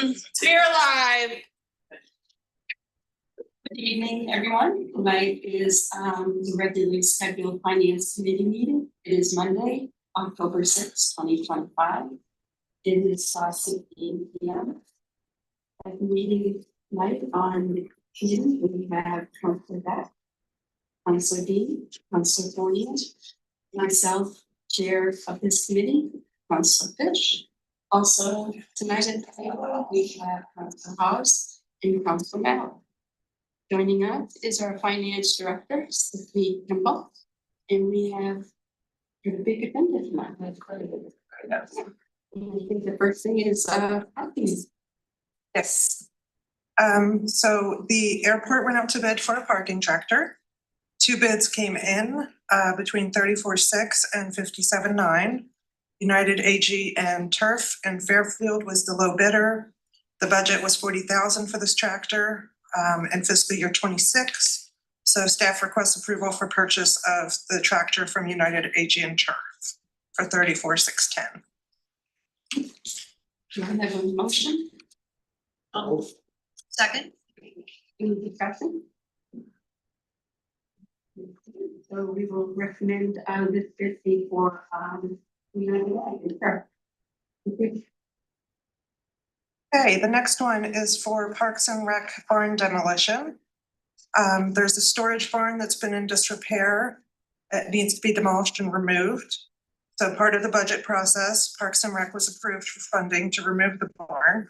We're live. Good evening, everyone. Tonight is the regularly scheduled finance committee meeting. It is Monday, October 6, 2025. It is 6:15 p.m. At the meeting tonight on the committee, we have Councilor Beck, Councilor Dean, Councilor Fournier, myself, chair of this committee, Councilor Fish. Also, tonight at the table, we have Councilor House and Councilor Mallett. Joining us is our finance director, Stephanie Kimball, and we have a big agenda tonight. And I think the first thing is parking. Yes. So the airport went out to bid for a parking tractor. 2 bids came in between 34.6 and 57.9. United AG and Turf and Fairfield was the low bidder. The budget was $40,000 for this tractor in fiscal year 26. So staff requests approval for purchase of the tractor from United AG and Turf for $34,610. Do I have a motion? Second. Any discussion? So we will recommend this bid for United and Turf. Okay, the next one is for Parks and Rec barn demolition. There's a storage barn that's been in disrepair. It needs to be demolished and removed. So part of the budget process, Parks and Rec was approved for funding to remove the barn.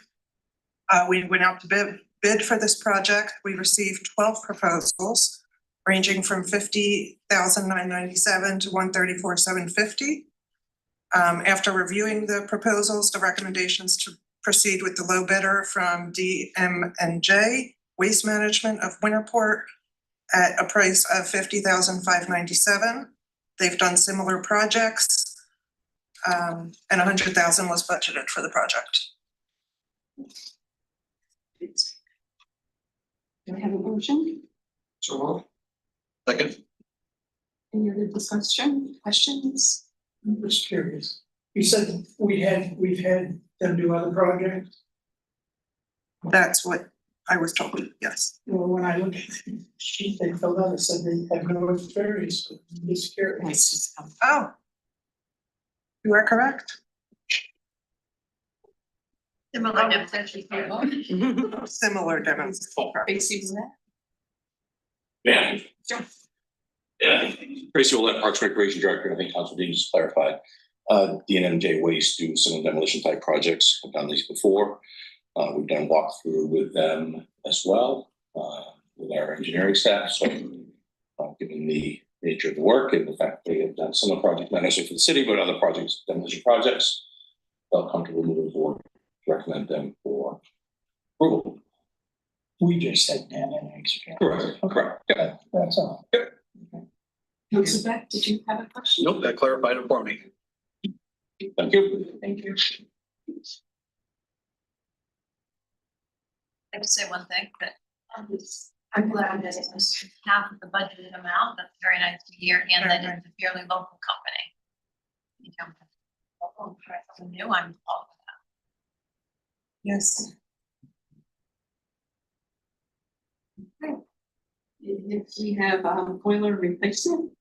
We went out to bid for this project. We received 12 proposals ranging from $50,997 to $134,750. After reviewing the proposals, the recommendations to proceed with the low bidder from DM&J Waste Management of Winterport at a price of $50,597. They've done similar projects, and $100,000 was budgeted for the project. Do I have a motion? So second. Any other discussion, questions? I'm just curious. You said we've had them do other projects. That's what I was told, yes. Well, when I look at the sheet they filled out, it said they have no experience, but I'm just curious. Oh. You are correct. Similar demonstration. Similar demos. Basically that. Yeah. Sure. Yeah, Tracy will let Parks and Recreation Director, I think Council Dean just clarified, DNMJ Waste do some demolition type projects. I've done these before. We've done walkthrough with them as well, with our engineering staff. So given the nature of the work and the fact they have done similar projects, not necessarily for the city, but other projects, demolition projects, felt comfortable moving forward, recommend them for approval. We just said that. Correct. Correct. Yeah. That's all. Councilor Beck, did you have a question? Nope, that clarified it for me. Thank you. Thank you. I have to say one thing, that I'm glad that it was half of the budgeted amount. That's very nice to hear, and that it's a fairly local company. You know, local, try something new, I'm all for that. Yes. Next, we have boiler replacement.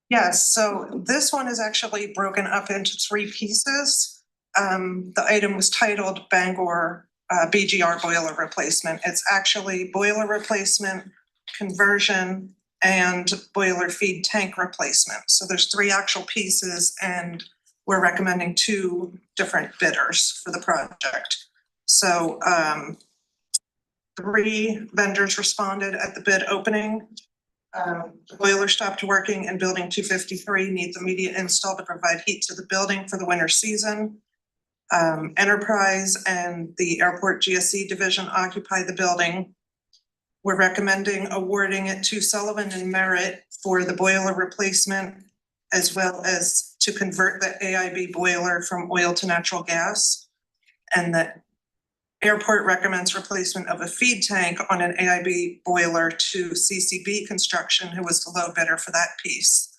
Yes, so this one is actually broken up into 3 pieces. The item was titled Bangor BGR boiler replacement. It's actually boiler replacement, conversion, and boiler feed tank replacement. So there's 3 actual pieces, and we're recommending 2 different bidders for the project. So 3 vendors responded at the bid opening. The boiler stopped working in building 253, needs immediate install to provide heat to the building for the winter season. Enterprise and the airport GSE division occupy the building. We're recommending awarding it to Sullivan and Merritt for the boiler replacement, as well as to convert the AIB boiler from oil to natural gas. And that airport recommends replacement of a feed tank on an AIB boiler to CCB Construction, who was the low bidder for that piece.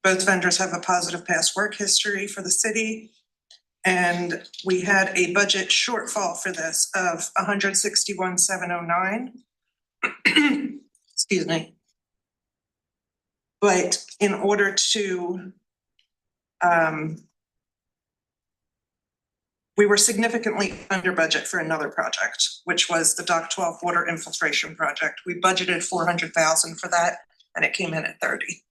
Both vendors have a positive past work history for the city. And we had a budget shortfall for this of 161,709. Excuse me. But in order to, we were significantly under budget for another project, which was the Dock 12 water infiltration project. We budgeted 400,000 for that and it came in at 30.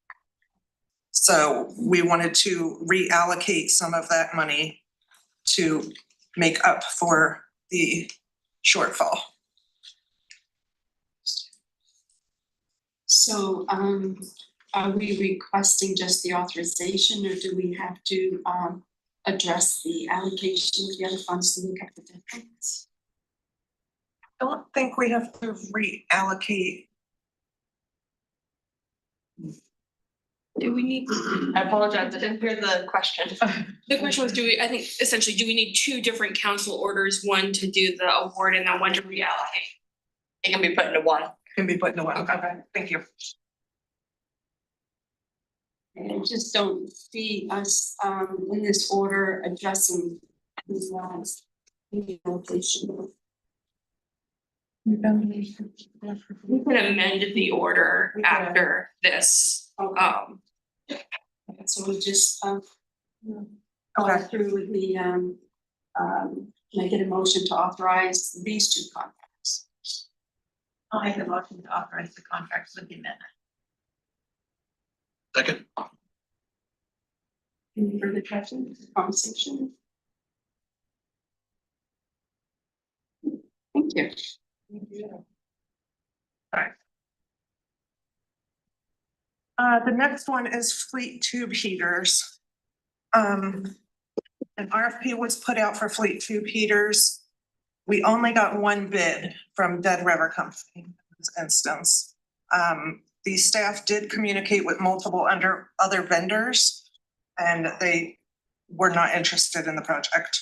So we wanted to reallocate some of that money to make up for the shortfall. So, are we requesting just the authorization or do we have to, address the allocation of the other funds to make up the difference? I don't think we have to reallocate. Do we need, I apologize, I didn't hear the question. The question was, I think essentially, do we need two different council orders, one to do the award and then one to reallocate? It can be put into one. Can be put into one. Okay, thank you. And I just don't see us, in this order addressing these lines. The allocation. We can amend the order after this. So we just, Okay. go through with the, can I get a motion to authorize these two contracts? I'll make a motion to authorize the contracts with the amendment. Second. Any further questions, conversation? Thank you. The next one is fleet tube heaters. An RFP was put out for fleet tube heaters. We only got one bid from Dead River Company in this instance. The staff did communicate with multiple other vendors and they were not interested in the project.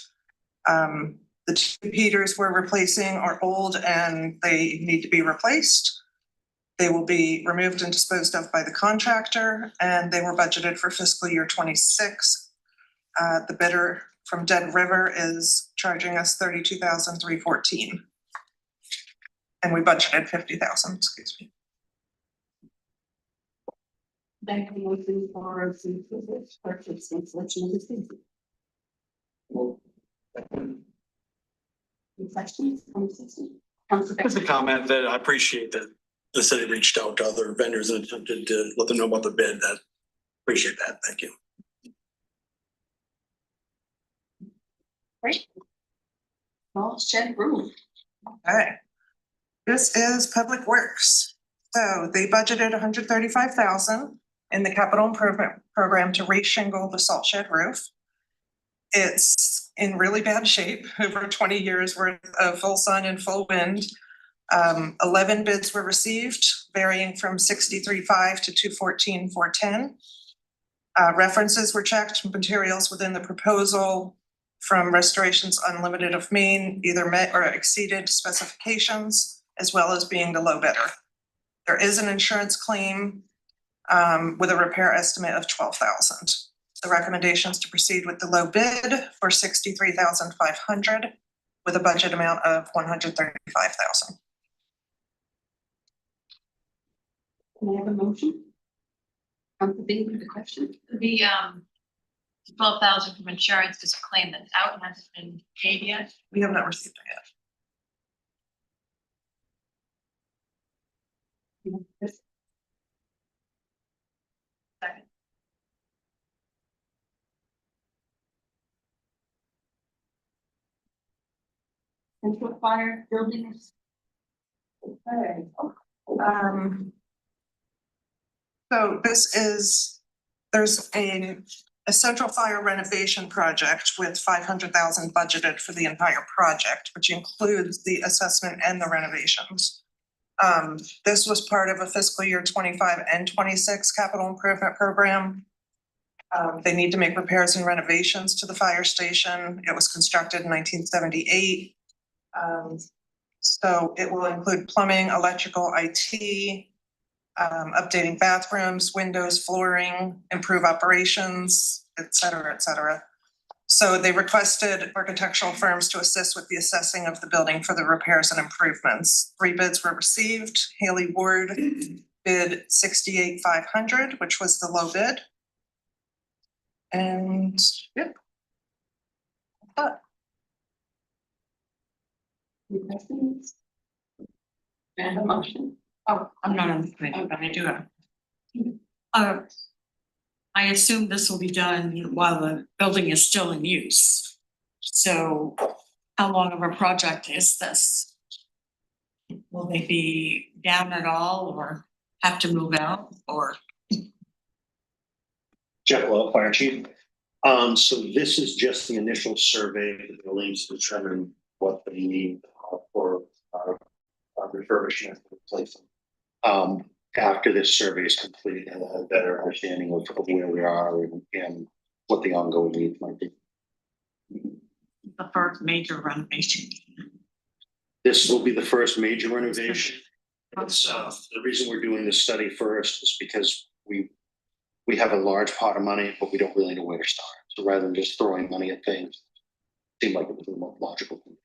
The tube heaters we're replacing are old and they need to be replaced. They will be removed and disposed of by the contractor and they were budgeted for fiscal year 26. The bidder from Dead River is charging us $32,314. And we budgeted 50,000, excuse me. Thank you, motion for the purchase and selection of the season. Any questions, conversation? Just a comment that I appreciate that the city reached out to other vendors and attempted to let them know about the bid. That appreciate that. Thank you. Great. Well, shed roof. Okay. This is Public Works. So they budgeted 135,000 in the capital improvement program to re-shingle the salt shed roof. It's in really bad shape, over 20 years worth of full sun and full wind. 11 bids were received, varying from 63.5 to 214,410. References were checked, materials within the proposal from Restorations Unlimited of Maine either met or exceeded specifications, as well as being the low bidder. There is an insurance claim with a repair estimate of 12,000. The recommendation is to proceed with the low bid for 63,500 with a budget amount of 135,000. Can I have a motion? Being with the question. The 12,000 from insurance is a claim that's out and hasn't been paid yet. We have not received it yet. Second. Central Fire Buildings. Okay. So this is, there's a central fire renovation project with 500,000 budgeted for the entire project, which includes the assessment and the renovations. This was part of a fiscal year 25 and 26 capital improvement program. They need to make repairs and renovations to the fire station. It was constructed in 1978. So it will include plumbing, electrical, IT, updating bathrooms, windows, flooring, improve operations, et cetera, et cetera. So they requested architectural firms to assist with the assessing of the building for the repairs and improvements. 3 bids were received. Haley Ward bid 68,500, which was the low bid. And yeah. Any questions? May I have a motion? Oh, I'm not on the committee, but I do have. I assume this will be done while the building is still in use. So how long of a project is this? Will they be down at all or have to move out or? Jeff Lowe, Fire Chief. So this is just the initial survey of the buildings to determine what they need for refurbishment and replacement. After this survey is complete, and a better understanding of where we are and what the ongoing needs might be. The first major renovation. This will be the first major renovation. It's, the reason we're doing this study first is because we have a large pot of money, but we don't really know where to start. So rather than just throwing money at things, it seemed like it was the most logical thing.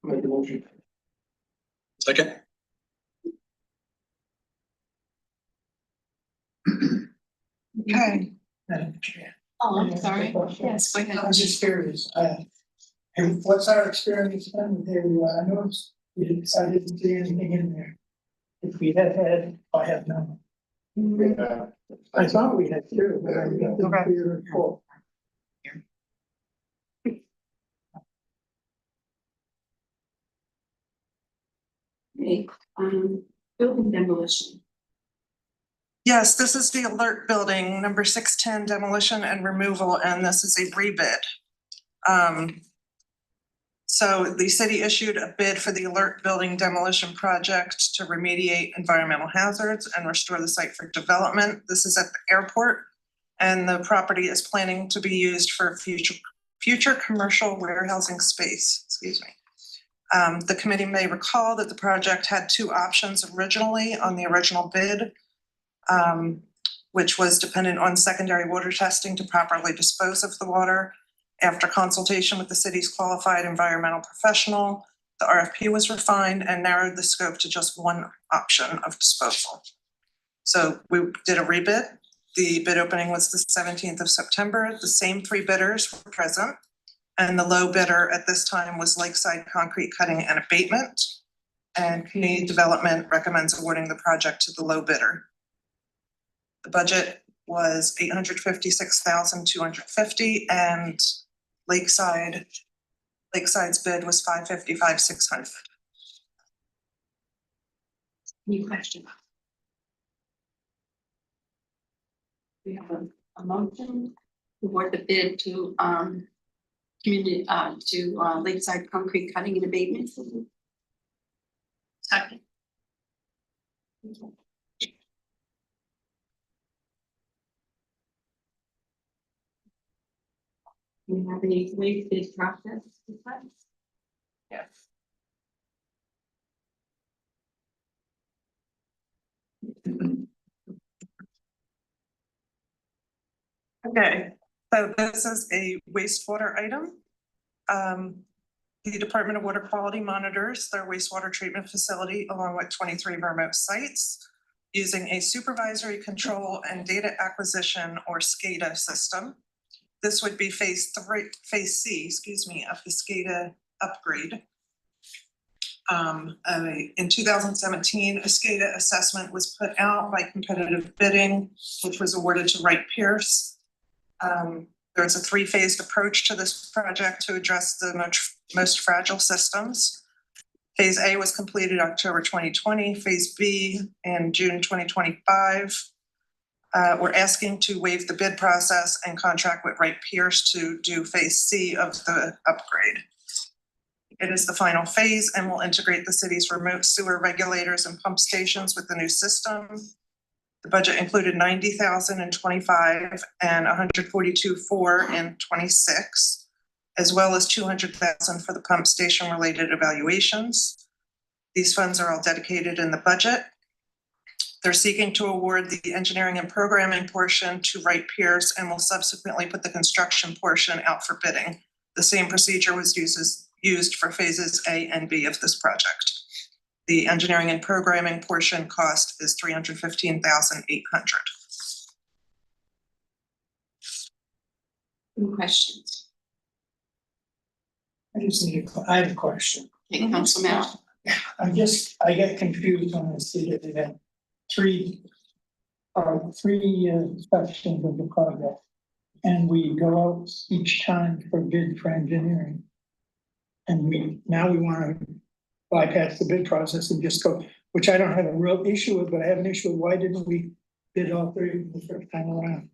Make a motion. Second. Okay. Madam Chair. Oh, I'm sorry. Yes, go ahead. I was just curious, and what's our experience been with Haley? I noticed we decided to see anything in there. If we had, I have none. I thought we had two, but I didn't hear it full. Okay, building demolition. Yes, this is the alert building, number 610 demolition and removal, and this is a rebid. So the city issued a bid for the alert building demolition project to remediate environmental hazards and restore the site for development. This is at the airport, and the property is planning to be used for future commercial warehousing space, excuse me. The committee may recall that the project had 2 options originally on the original bid, which was dependent on secondary water testing to properly dispose of the water. After consultation with the city's qualified environmental professional, the RFP was refined and narrowed the scope to just 1 option of disposal. So we did a rebid. The bid opening was the 17th of September. The same 3 bidders were present. And the low bidder at this time was Lakeside Concrete Cutting and Abatement. And Community Development recommends awarding the project to the low bidder. The budget was $856,250, and Lakeside's bid was $555,600. Any questions? We have a motion to award the bid to Lakeside Concrete Cutting and Abatement. Second. Do you have any ways this process? Yes. Okay, so this is a wastewater item. The Department of Water Quality monitors their wastewater treatment facility along with 23 remote sites using a supervisory control and data acquisition, or SCADA system. This would be phase C, of the SCADA upgrade. In 2017, a SCADA assessment was put out by competitive bidding, which was awarded to Wright Pierce. There's a 3-phased approach to this project to address the most fragile systems. Phase A was completed October 2020, Phase B in June 2025. We're asking to waive the bid process and contract with Wright Pierce to do Phase C of the upgrade. It is the final phase and will integrate the city's remote sewer regulators and pump stations with the new system. The budget included $90,000 in 25 and $142,400 in 26, as well as $200,000 for the pump station related evaluations. These funds are all dedicated in the budget. They're seeking to award the engineering and programming portion to Wright Pierce and will subsequently put the construction portion out for bidding. The same procedure was used for phases A and B of this project. The engineering and programming portion cost is $315,800. Any questions? I have a question. Okay, Councilman. I get confused when I see that they have three sections of the project. And we go out each time for bid for engineering. And now we want to bypass the bid process and just go, which I don't have a real issue with, but I have an issue with why didn't we bid all three the first time around?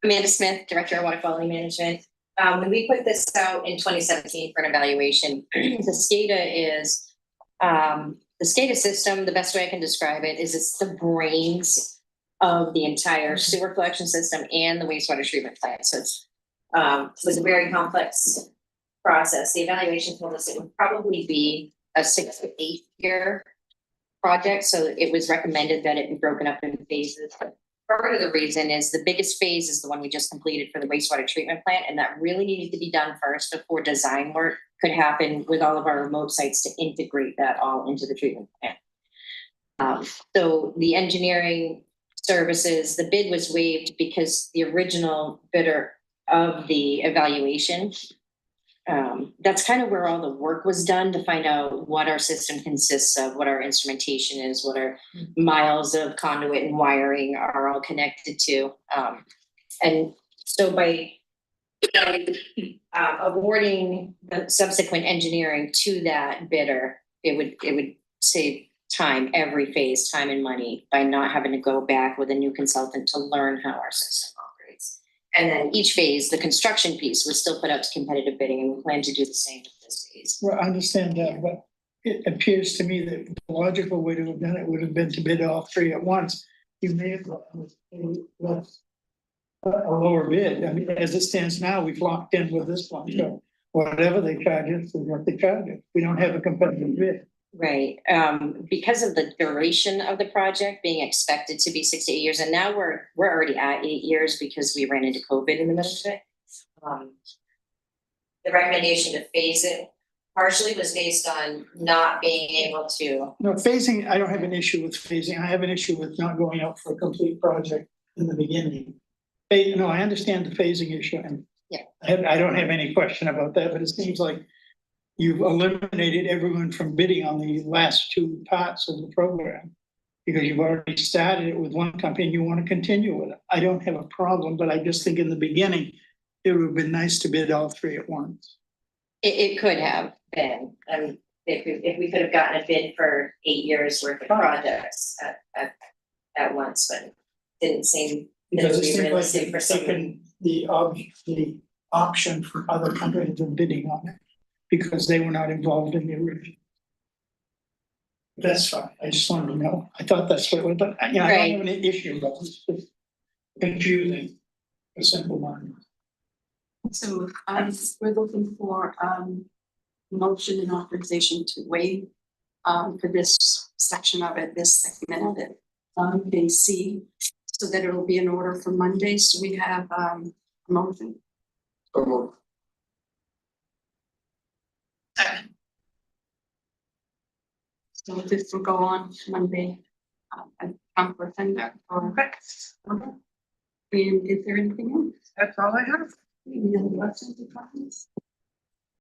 Amanda Smith, Director of Water Quality Management. When we put this out in 2017 for an evaluation, the SCADA is, the SCADA system, the best way I can describe it is it's the brains of the entire sewer collection system and the wastewater treatment plant. So it was a very complex process. The evaluation told us it would probably be a 6 to 8 year project. So it was recommended that it be broken up into phases. Part of the reason is the biggest phase is the one we just completed for the wastewater treatment plant, and that really needed to be done first before design work could happen with all of our remote sites to integrate that all into the treatment plant. So the engineering services, the bid was waived because the original bidder of the evaluation, that's kind of where all the work was done to find out what our system consists of, what our instrumentation is, what our miles of conduit and wiring are all connected to. And so by awarding the subsequent engineering to that bidder, it would save time, every phase, time and money, by not having to go back with a new consultant to learn how our system operates. And then each phase, the construction piece, was still put out to competitive bidding, and we plan to do the same with this phase. Well, I understand that, but it appears to me that the logical way to have done it would have been to bid all three at once. You may have gone with a lower bid. I mean, as it stands now, we've locked in with this one, so whatever they charge us is what they charge us. We don't have a competitive bid. Right, because of the duration of the project being expected to be 6 to 8 years, and now we're already at 8 years because we ran into COVID in the middle of it. The recommendation to phase it partially was based on not being able to. No, phasing, I don't have an issue with phasing. I have an issue with not going out for a complete project in the beginning. No, I understand the phasing issue, and yeah, I don't have any question about that, but it seems like you've eliminated everyone from bidding on the last two parts of the program because you've already started it with one company and you want to continue with it. I don't have a problem, but I just think in the beginning, it would have been nice to bid all three at once. it could have been, if we could have gotten a bid for 8 years worth of projects at once, but it didn't seem. Because it seems like realistic they've for some. taken the option for other companies of bidding on it because they were not involved in the original. That's fine. I just wanted to know. I thought that's what it was, but I don't have an issue, but it's just confusing. A simple one. So we're looking for motion and authorization to waive for this section of it, this segment of it, phase C, so that it'll be in order for Monday. So we have a motion. So this will go on Monday. For tender or. And is there anything else? That's all I have. Any other questions or comments?